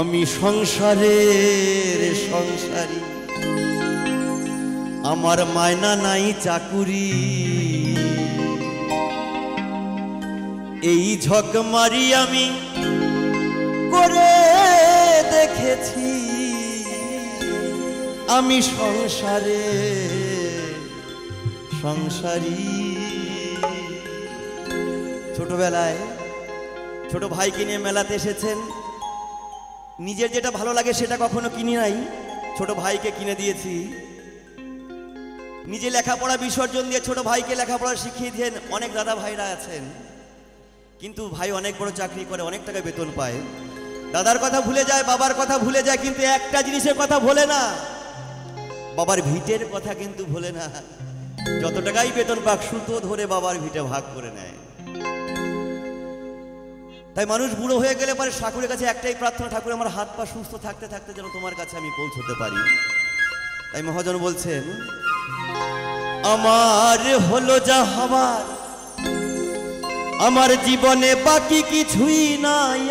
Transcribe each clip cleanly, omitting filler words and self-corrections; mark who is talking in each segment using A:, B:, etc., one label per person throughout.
A: আমি সংসারের সংসারী, আমার মায়না নাই চাকুরি, এই ঝক মারি আমি করে দেখেছি, আমি সংসারে সংসারী। ছোটবেলায় ছোট ভাইকে নিয়ে মেলাতে এসেছেন, নিজের যেটা ভালো লাগে সেটা কখনো কিনি নাই, ছোট ভাইকে কিনে দিয়েছি। নিজে লেখাপড়া বিসর্জন দিয়ে ছোট ভাইকে লেখাপড়া শিখিয়ে দিয়েছেন। অনেক দাদা ভাইরা আছেন, কিন্তু ভাই অনেক বড় চাকরি করে, অনেক টাকা বেতন পায়, দাদার কথা ভুলে যায়, বাবার কথা ভুলে যায়, কিন্তু একটা জিনিসের কথা ভোলে না, বাবার ভিটের কথা কিন্তু ভোলে না। যত টাকাই বেতন পাক সুতো ধরে বাবার ভিটে ভাগ করে নেয়। তাই মানুষ বুড়ো হয়ে গেলে পরে ঠাকুরের কাছে একটাই প্রার্থনা, ঠাকুর আমার হাত পা সুস্থ থাকতে থাকতে যেন তোমার কাছে আমি পৌঁছতে পারি। তাই মহাজন বলছেন, আমার হলো যা হবার, আমার জীবনে বাকি কিছুই নাই,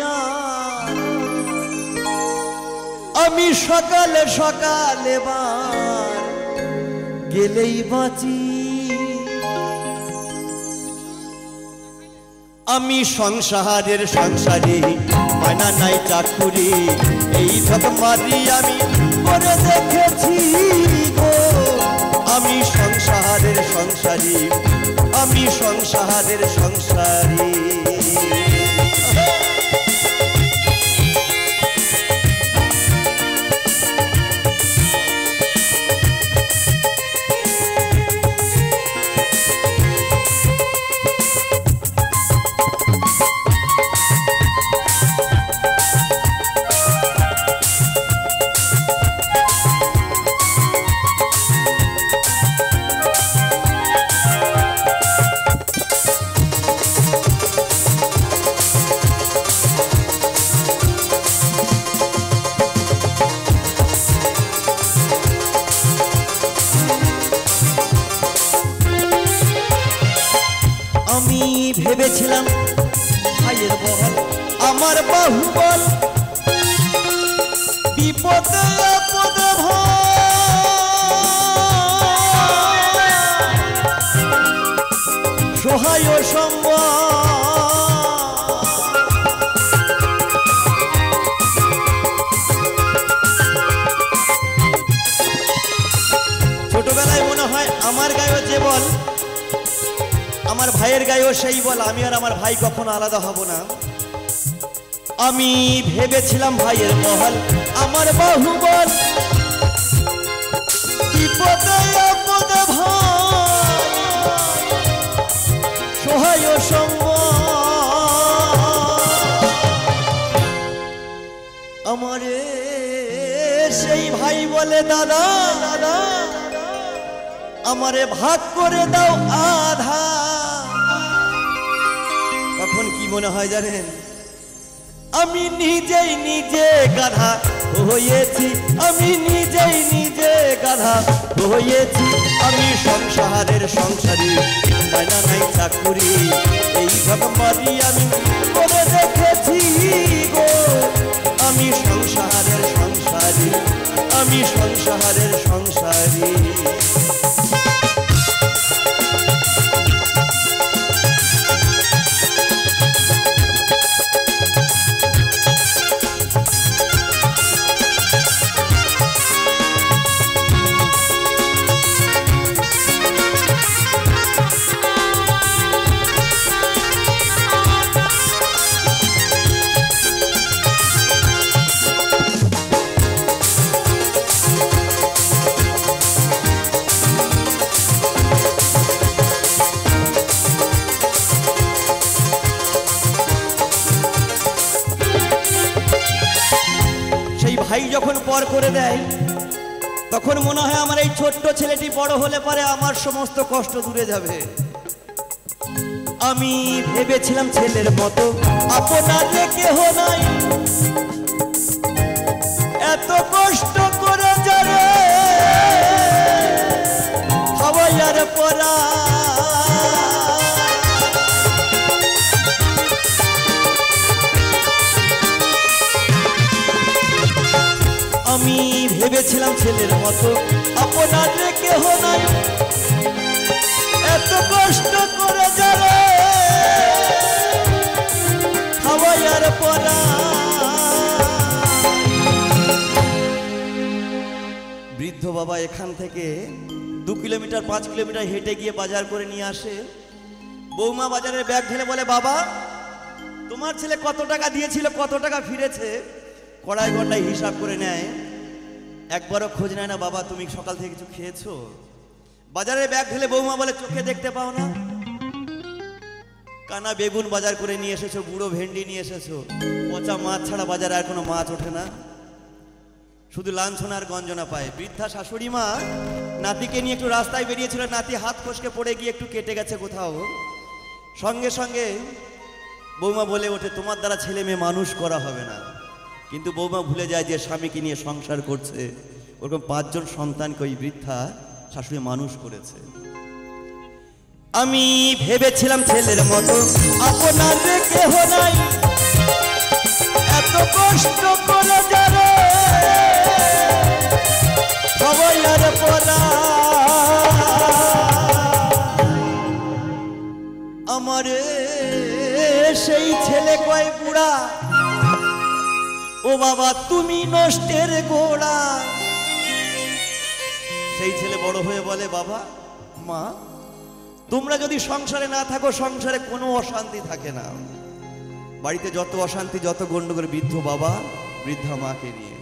A: আমি সকালে সকালে বার গেলেই বাঁচি, আমি সংসারের সংসারী, মায়না নাই চাকুরি, এই ঝক মারি আমি করে দেখেছি গো, আমি সংসারের সংসারী, আমি সংসারের সংসারী। আমি ভেবেছিলাম ভাইয়ের বল আমার বাহুবল, বিপদে আপদে সহায় সম্বল, ছোটবেলায় মনে হয় আমার গায়েও যে বল, আমার ভাইয়ের গায়েও সেই বল, আমি আর আমার ভাই কখনো আলাদা হব না। আমি ভেবেছিলাম ভাইয়ের মহল আমার বাহুবল, বিপদে আপদে সহায় আমারে সেই ভাই বলে, দাদা দাদা আমারে ভাগ করে দাও আধা। তখন কি মনে হয় জানেন, আমি নিজেই নিজে গাধা হয়েছি, আমি নিজেই নিজে গাধা হয়েছি, আমি সংসারের সংসারী, মায়না নাই চাকুরি, এই ঝক মারি আমি করে দেখেছি গো, আমি সংসারের সংসারী, আমি সংসারের সংসারী। ভাই যখন পর করে দেয় তখন মনে হয় আমার এই ছোট্ট ছেলেটি বড় হলে পরে আমার সমস্ত কষ্ট দূরে যাবে। আমি ভেবেছিলাম ছেলের মতো আপনার কেহ নাই, এত কষ্ট করে যারে খাওয়াইয়ার পরা, ভেবেছিলাম ছেলের মতো আপনার রে কেহ নাই, এত কষ্ট করে যারা খাওয়াইয়ার পরা। বৃদ্ধ বাবা এখান থেকে 2 কিলোমিটার 5 কিলোমিটার হেঁটে গিয়ে বাজার করে নিয়ে আসে। বৌমা বাজারের ব্যাগ ঢেলে বলে, বাবা তোমার ছেলে কত টাকা দিয়েছিল, কত টাকা ফিরেছে? কড়াই গন্ডায় হিসাব করে নেয়, একবারও খোঁজ নেয় না। বাবা তুমি সকাল থেকে কিছু খেয়েছো? বাজারের ব্যাগ ঢেলে বৌমা বলে, চোখে দেখতে পাও না? কানা বেগুন বাজার করে নিয়ে এসেছো, বুড়ো ভেন্ডি নিয়ে এসেছো, পচা মাছ ছাড়া বাজারে আর কোনো মাছ ওঠে না, শুধু লাঞ্ছনার গঞ্জনা পায়। বৃদ্ধা শাশুড়ি মা নাতিকে নিয়ে একটু রাস্তায় বেরিয়েছিল, নাতি হাত ফসকে পড়ে গিয়ে একটু কেটে গেছে কোথাও। সঙ্গে সঙ্গে বৌমা বলে ওঠে, তোমার দ্বারা ছেলে মেয়ে মানুষ করা হবে না। কিন্তু বৌমা ভুলে যায় যে স্বামীকে নিয়ে সংসার করছে, ওরকম 5 জন সন্তানকে ওই বৃদ্ধা শাশুড়ি মানুষ করেছে। আমি ভেবেছিলাম ছেলের মতো আপনার রে কেহ নাই, এত কষ্ট করে যারা খাওয়াইয়ার পরা। আমারে সেই ছেলে কয় বুড়া, ও বাবা তুমি নষ্টের গোড়া। সেই ছেলে বড় হয়ে বলে, বাবা মা তোমরা যদি সংসারে না থাকো, সংসারে কোনো অশান্তি থাকে না। বাড়িতে যত অশান্তি, যত গন্ডগোল, বৃদ্ধ বাবা বৃদ্ধা মাকে নিয়ে।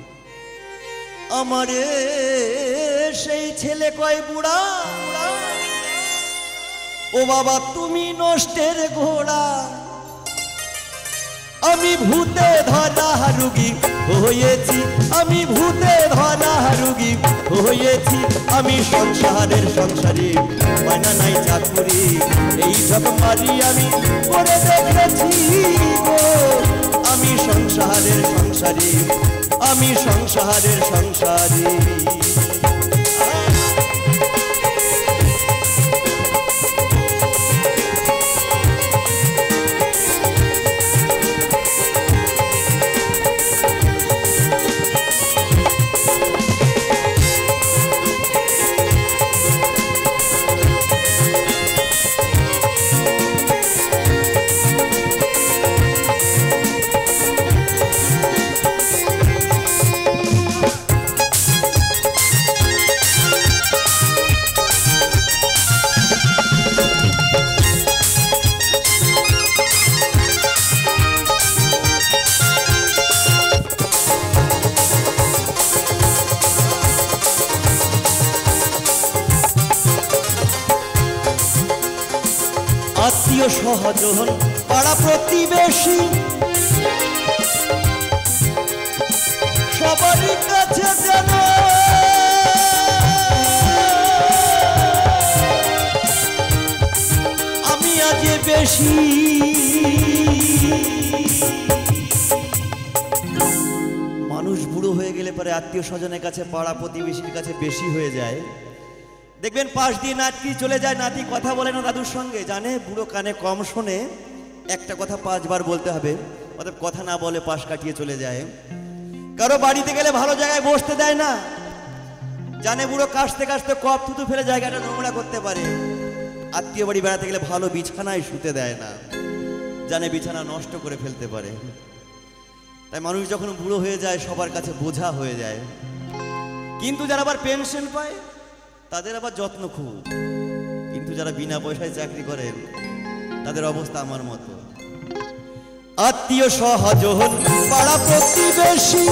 A: আমারে সেই ছেলে কয় বুড়া, ও বাবা তুমি নষ্টের ঘোড়া। আমি ভূতে ধরা রুগী হয়েছি, আমি ভূতে ধরা রুগী হয়েছি। আমি সংসারের সংসারী, মানা নাই চাকুরি, এই সব মারি আমি করে দেখেছি গো। আমি সংসারের সংসারী, আমি সংসারের সংসারী। আত্মীয় স্বজন পাড়া প্রতিবেশী সবারই কাছে যেন আমি আজ বেশি। মানুষ বুড়ো হয়ে গেলে পরে আত্মীয় স্বজনের কাছে, পাড়া প্রতিবেশীর কাছে বেশি হয়ে যায়। দেখবেন পাশ দিয়ে নাতি চলে যায়, নাতি কথা বলে না দাদুর সঙ্গে, জানে বুড়ো কানে কম শোনে, একটা কথা 5 বার বলতে হবে, অর্থাৎ কথা না বলে পাশ কাটিয়ে চলে যায়। কারো বাড়িতে গেলে ভালো জায়গায় বসতে দেয় না, জানে বুড়ো কাশতে কাশতে কপ থুতু ফেলে জায়গাটা নোংরা করতে পারে। আত্মীয় বাড়ি বেড়াতে গেলে ভালো বিছানায় শুতে দেয় না, জানে বিছানা নষ্ট করে ফেলতে পারে। তাই মানুষ যখন বুড়ো হয়ে যায় সবার কাছে বোঝা হয়ে যায়। কিন্তু যারা আবার পেনশন পায় তাদের আবার যত্ন খুব, কিন্তু যারা বিনা পয়সায় চাকরি করেন তাদের অবস্থা আমার মতো। আত্মীয় স্বজন পাড়া প্রতিবেশী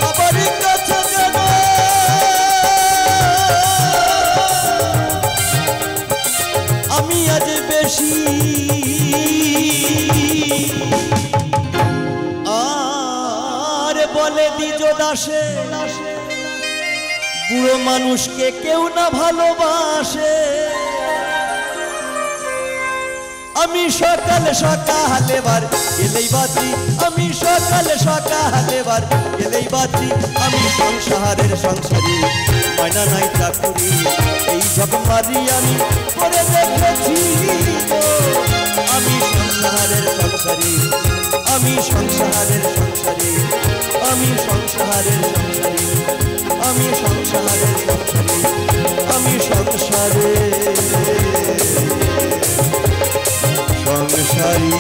A: সবারই কাছে যেন আমি আজ বেশি। আর বলে দ্বিজ দাসে বুড়ো মানুষকে কেউ না ভালোবাসে। আমি সকালে সকালে বার গেলেই বাঁচি, আমি সকালে সকালে বার গেলেই বাঁচি। আমি সংসারের সংসারী, ময়না নাই চাকুরি, এই সব মারি আমি করে দেখেছি। আমি সংসারের সংসারী, আমি সংসারের সংসারী, আমি সংসারের সংসারী, আমি সংসারের সংসারী, আমি সংসারের সংসারী।